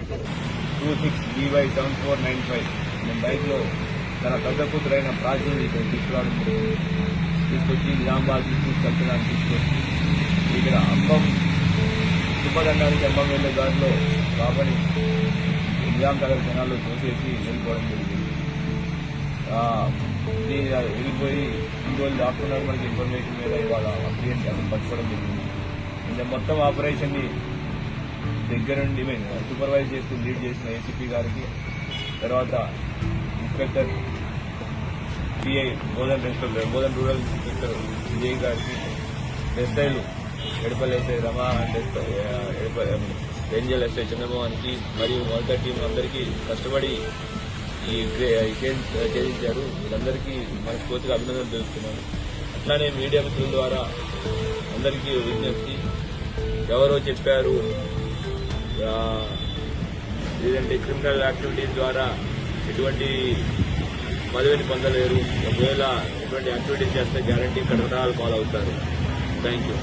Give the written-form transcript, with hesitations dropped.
26BY7495 నేను బైక్లో తన పెద్ద కూతురైన ప్రాచీని ఇక్కడ తీసుకొచ్చి నిజామాబాద్ తీసుకెళ్తున్నాను. తీసుకొచ్చి ఇక్కడ అంబం తుమ్మదండానికి అంబం వెళ్ళే దారిలో బాబాని నిజాం నగర్ జనాల్లో తోసేసి వెళ్ళిపోవడం జరిగింది. వెళ్ళిపోయి ఇంకోళ్ళు దాక్కున్నారు. మనకి ఇన్ఫర్మేషన్ మీద ఇవాళ అప్లికెంట్ అతను పట్టుకోవడం జరిగింది. ఇంకా మొత్తం ఆపరేషన్ని దగ్గరుండి సూపర్వైజ్ చేస్తూ లీడ్ చేసిన ఏసీపీ గారికి, తర్వాత inspector CI Bodhan rural inspector CI గారికి, ఎస్ఐలు Edapalli SI Rama and Renjal SI చంద్రమోహన్కి మరియు మొదటి టీం అందరికీ కష్టపడి ఈ కేసు ఛేదించారు. వీళ్ళందరికీ మనస్ఫూర్తిగా అభినందనలు తెలుస్తున్నాను. అట్లానే మీడియా మిత్రుల ద్వారా అందరికీ విజ్ఞప్తి, ఎవరో చెప్పారు లేదంటే క్రిమినల్ యాక్టివిటీస్ ద్వారా ఎటువంటి పదవిని పొందలేరు, ఒకవేళ ఎటువంటి యాక్టివిటీస్ చేస్తే గ్యారంటీ కఠినాలు పాలవుతారు. Thank you.